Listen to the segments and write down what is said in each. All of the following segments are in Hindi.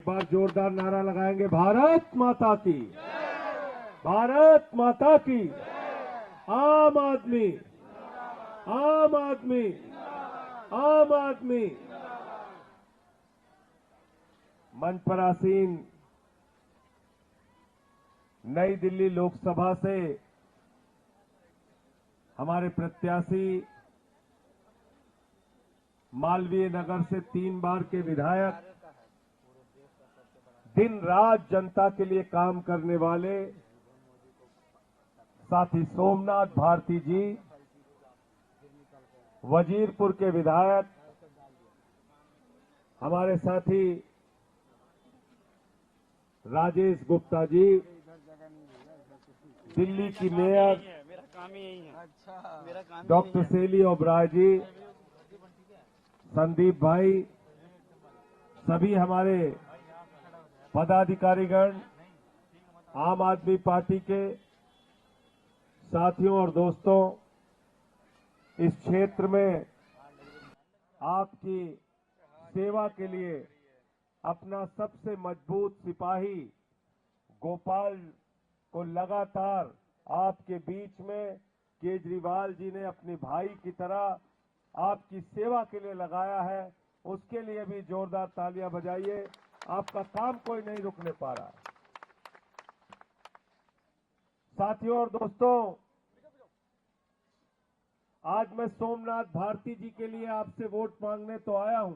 बार जोरदार नारा लगाएंगे, भारत माता की, भारत माता की। आम आदमी, आम आदमी, आम आदमी। मंच पर आसीन नई दिल्ली लोकसभा से हमारे प्रत्याशी, मालवीय नगर से 3 बार के विधायक, दिन रात जनता के लिए काम करने वाले साथी सोमनाथ भारती जी, वजीरपुर के विधायक हमारे साथी राजेश गुप्ता जी, दिल्ली की मेयर डॉक्टर सेली ओबराय जी, संदीप भाई, सभी हमारे पदाधिकारीगण, आम आदमी पार्टी के साथियों और दोस्तों, इस क्षेत्र में आपकी सेवा के लिए अपना सबसे मजबूत सिपाही गोपाल को लगातार आपके बीच में केजरीवाल जी ने अपने भाई की तरह आपकी सेवा के लिए लगाया है। उसके लिए भी जोरदार तालियां बजाइए। आपका काम कोई नहीं रुकने पा रहा है। साथियों और दोस्तों, आज मैं सोमनाथ भारती जी के लिए आपसे वोट मांगने तो आया हूं।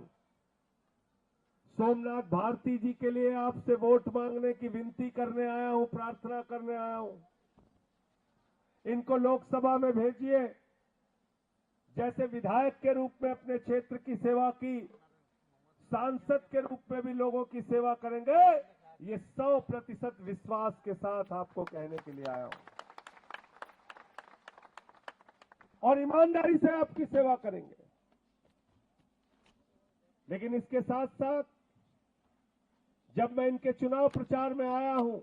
सोमनाथ भारती जी के लिए आपसे वोट मांगने की विनती करने आया हूं, प्रार्थना करने आया हूं। इनको लोकसभा में भेजिए। जैसे विधायक के रूप में अपने क्षेत्र की सेवा की, सांसद के रूप में भी लोगों की सेवा करेंगे, ये 100% विश्वास के साथ आपको कहने के लिए आया हूं। और ईमानदारी से आपकी सेवा करेंगे। लेकिन इसके साथ साथ जब मैं इनके चुनाव प्रचार में आया हूं,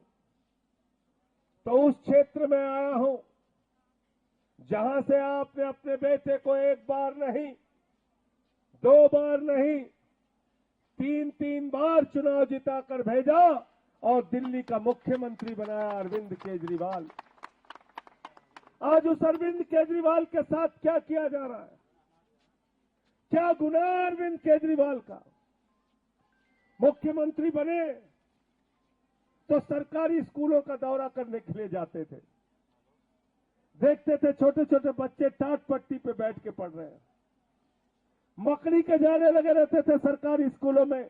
तो उस क्षेत्र में आया हूं जहां से आपने अपने बेटे को 1 बार नहीं, 2 बार नहीं, 3 बार चुनाव जिताकर भेजा और दिल्ली का मुख्यमंत्री बनाया अरविंद केजरीवाल। आज उस अरविंद केजरीवाल के साथ क्या किया जा रहा है? क्या गुनाह है अरविंद केजरीवाल का? मुख्यमंत्री बने तो सरकारी स्कूलों का दौरा करने के लिए जाते थे। देखते थे छोटे छोटे बच्चे टाट पट्टी पे बैठ के पढ़ रहे हैं। मकड़ी के जाने लगे रहते थे सरकारी स्कूलों में।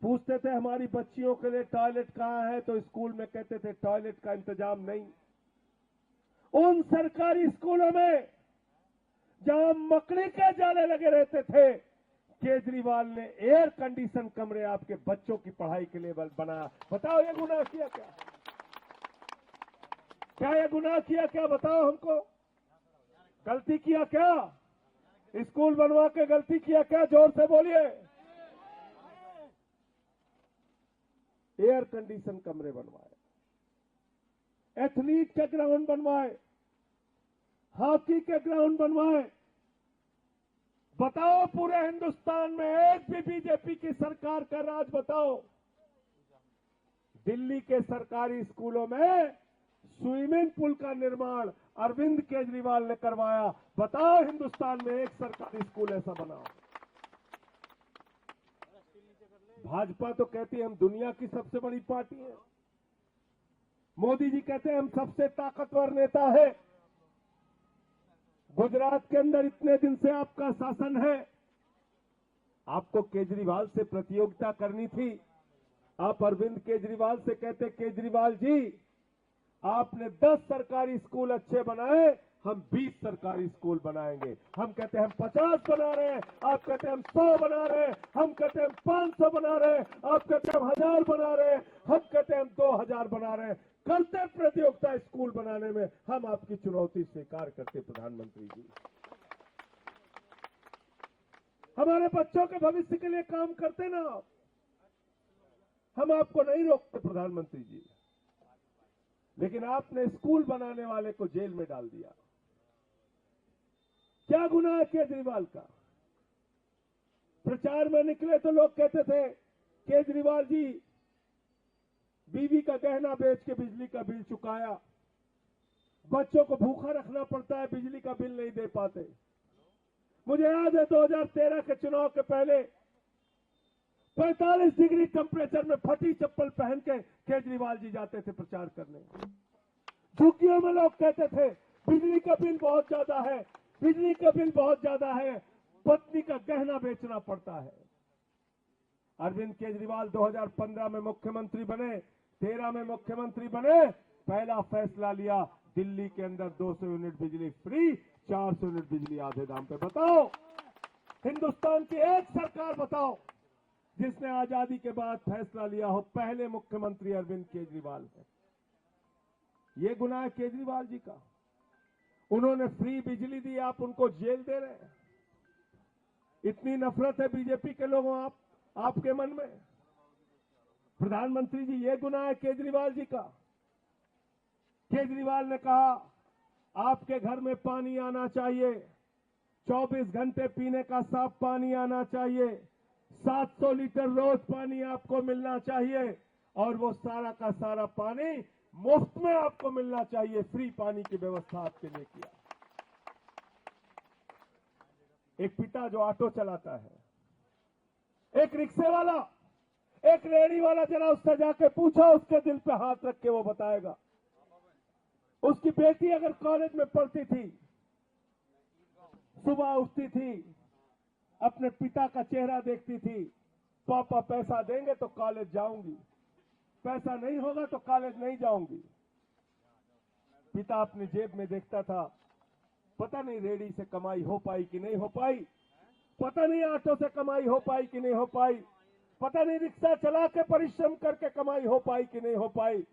पूछते थे हमारी बच्चियों के लिए टॉयलेट कहां है, तो स्कूल में कहते थे टॉयलेट का इंतजाम नहीं। उन सरकारी स्कूलों में जहां मकड़ी के जाने लगे रहते थे, केजरीवाल ने एयर कंडीशन कमरे आपके बच्चों की पढ़ाई के लिए बनाया। बताओ ये गुनाह किया क्या? क्या ये गुनाह किया क्या? बताओ हमको। गलती किया क्या? स्कूल बनवा के गलती किया क्या? जोर से बोलिए। एयर कंडीशन कमरे बनवाए, एथलीट के ग्राउंड बनवाए, हॉकी के ग्राउंड बनवाए। बताओ पूरे हिंदुस्तान में एक भी बीजेपी की सरकार का राज बताओ। दिल्ली के सरकारी स्कूलों में स्विमिंग पूल का निर्माण अरविंद केजरीवाल ने करवाया। बताओ हिंदुस्तान में एक सरकारी स्कूल ऐसा बनाओ। भाजपा तो कहती है हम दुनिया की सबसे बड़ी पार्टी है। मोदी जी कहते हैं हम सबसे ताकतवर नेता है। गुजरात के अंदर इतने दिन से आपका शासन है। आपको केजरीवाल से प्रतियोगिता करनी थी। आप अरविंद केजरीवाल से कहते केजरीवाल जी आपने 10 सरकारी स्कूल अच्छे बनाए, हम 20 सरकारी स्कूल बनाएंगे। हम कहते हैं हम 50 बना रहे हैं, आप कहते हैं हम 100 बना रहे हैं, हम कहते हैं हम 500 बना रहे हैं, आप कहते हैं हम 1000 बना रहे हैं, हम कहते हैं हम 2000 बना रहे हैं। करते प्रतियोगिता स्कूल बनाने में, हम आपकी चुनौती स्वीकार करते प्रधानमंत्री जी। हमारे बच्चों के भविष्य के लिए काम करते ना आप। हम आपको नहीं रोकते प्रधानमंत्री जी, लेकिन आपने स्कूल बनाने वाले को जेल में डाल दिया। क्या गुनाह है केजरीवाल का? प्रचार में निकले तो लोग कहते थे केजरीवाल जी बीवी का गहना बेच के बिजली का बिल चुकाया, बच्चों को भूखा रखना पड़ता है, बिजली का बिल नहीं दे पाते। मुझे याद है 2013 के चुनाव के पहले 45 डिग्री टेम्परेचर में फटी चप्पल पहन के केजरीवाल जी जाते थे प्रचार करने। झुग्गियों में लोग कहते थे बिजली का बिल बहुत ज्यादा है, बिजली का बिल बहुत ज्यादा है, पत्नी का गहना बेचना पड़ता है। अरविंद केजरीवाल 2015 में मुख्यमंत्री बने, 13 में मुख्यमंत्री बने, पहला फैसला लिया दिल्ली के अंदर 200 यूनिट बिजली फ्री, 400 यूनिट बिजली आधे दाम पे। बताओ हिंदुस्तान की एक सरकार बताओ जिसने आजादी के बाद फैसला लिया हो, पहले मुख्यमंत्री अरविंद केजरीवाल है। ये गुनाह है केजरीवाल जी का। उन्होंने फ्री बिजली दी, आप उनको जेल दे रहे हैं। इतनी नफरत है बीजेपी के लोगों आपके मन में। प्रधानमंत्री जी, ये गुनाह है केजरीवाल जी का। केजरीवाल ने कहा आपके घर में पानी आना चाहिए, 24 घंटे पीने का साफ पानी आना चाहिए, 700 लीटर रोज पानी आपको मिलना चाहिए और वो सारा का सारा पानी मुफ्त में आपको मिलना चाहिए। फ्री पानी की व्यवस्था आपके लिए किया। एक पिता जो ऑटो चलाता है, एक रिक्शे वाला, एक रेहड़ी वाला, जरा उससे जाके पूछा, उसके दिल पे हाथ रख के वो बताएगा। उसकी बेटी अगर कॉलेज में पढ़ती थी, सुबह उठती थी, अपने पिता का चेहरा देखती थी, पापा पैसा देंगे तो कॉलेज जाऊंगी, पैसा नहीं होगा तो कॉलेज नहीं जाऊंगी। पिता अपनी जेब में देखता था, पता नहीं रेहड़ी से कमाई हो पाई कि नहीं हो पाई, पता नहीं ऑटो से कमाई हो पाई कि नहीं हो पाई, पता नहीं रिक्शा चला के परिश्रम करके कमाई हो पाई कि नहीं हो पाई।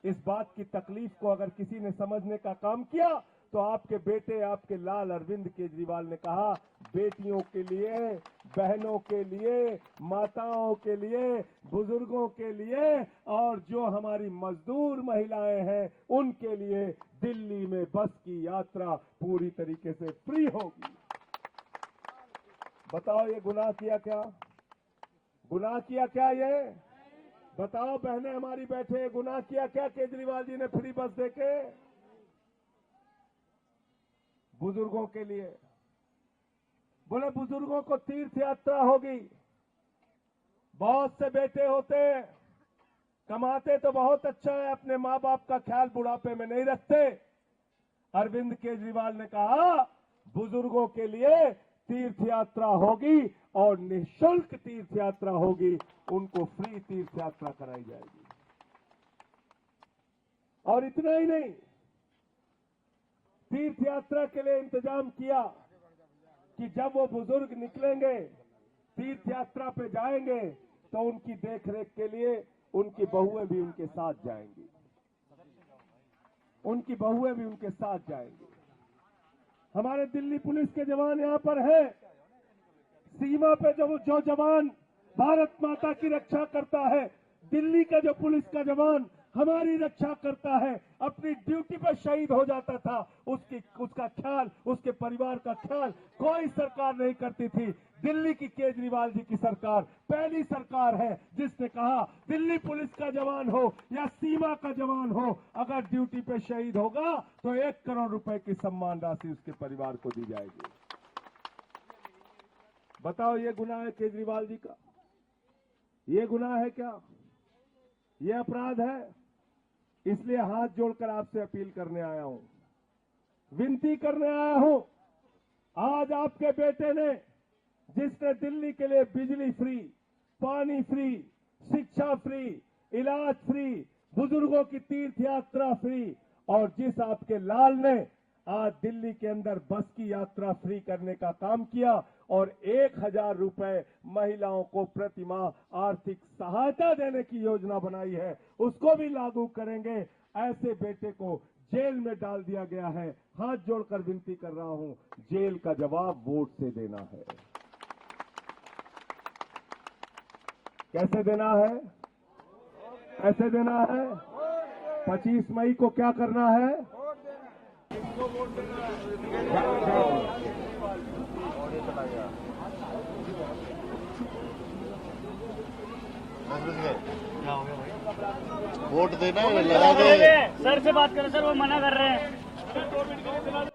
इस बात की तकलीफ को अगर किसी ने समझने का काम किया तो आपके बेटे, आपके लाल अरविंद केजरीवाल ने कहा बेटियों के लिए, बहनों के लिए, माताओं के लिए, बुजुर्गों के लिए और जो हमारी मजदूर महिलाएं हैं उनके लिए दिल्ली में बस की यात्रा पूरी तरीके से फ्री होगी। बताओ ये गुनाह किया क्या? गुनाह किया क्या ये? बताओ बहनें हमारी बैठे, गुनाह किया क्या केजरीवाल जी ने फ्री बस देके? बुजुर्गों के लिए बोले बुजुर्गों को तीर्थ यात्रा होगी। बहुत से बेटे होते, कमाते तो बहुत अच्छा है, अपने माँ बाप का ख्याल बुढ़ापे में नहीं रखते। अरविंद केजरीवाल ने कहा बुजुर्गों के लिए तीर्थ यात्रा होगी और निःशुल्क तीर्थ यात्रा होगी, उनको फ्री तीर्थ यात्रा कराई जाएगी। और इतना ही नहीं, तीर्थ यात्रा के लिए इंतजाम किया कि जब वो बुजुर्ग निकलेंगे, तीर्थ यात्रा पे जाएंगे, तो उनकी देखरेख के लिए उनकी बहुएं भी उनके साथ जाएंगी, उनकी बहुएं भी उनके साथ जाएंगी। हमारे दिल्ली पुलिस के जवान यहां पर हैं, सीमा पे जो जवान भारत माता की रक्षा करता है, दिल्ली का जो पुलिस का जवान हमारी रक्षा करता है, अपनी ड्यूटी पर शहीद हो जाता था, उसका ख्याल, उसके परिवार का ख्याल कोई सरकार नहीं करती थी। दिल्ली की केजरीवाल जी की सरकार पहली सरकार है जिसने कहा दिल्ली पुलिस का जवान हो या सीमा का जवान हो, अगर ड्यूटी पे शहीद होगा तो 1 करोड़ रुपए की सम्मान राशि उसके परिवार को दी जाएगी। बताओ ये गुनाह है केजरीवाल जी का? ये गुनाह है क्या? ये अपराध है? इसलिए हाथ जोड़कर आपसे अपील करने आया हूं, विनती करने आया हूं। आज आपके बेटे ने, जिसने दिल्ली के लिए बिजली फ्री, पानी फ्री, शिक्षा फ्री, इलाज फ्री, बुजुर्गों की तीर्थ यात्रा फ्री, और जिस आपके लाल ने आज दिल्ली के अंदर बस की यात्रा फ्री करने का काम किया और 1000 रुपए महिलाओं को प्रति माह आर्थिक सहायता देने की योजना बनाई है, उसको भी लागू करेंगे। ऐसे बेटे को जेल में डाल दिया गया है। हाथ जोड़कर विनती कर रहा हूं, जेल का जवाब वोट से देना है। कैसे देना है? कैसे देना है? 25 मई को क्या करना है? वोट देना है। वोट देना है, लगा दे। सर से बात करो सर, वो मना कर रहे हैं।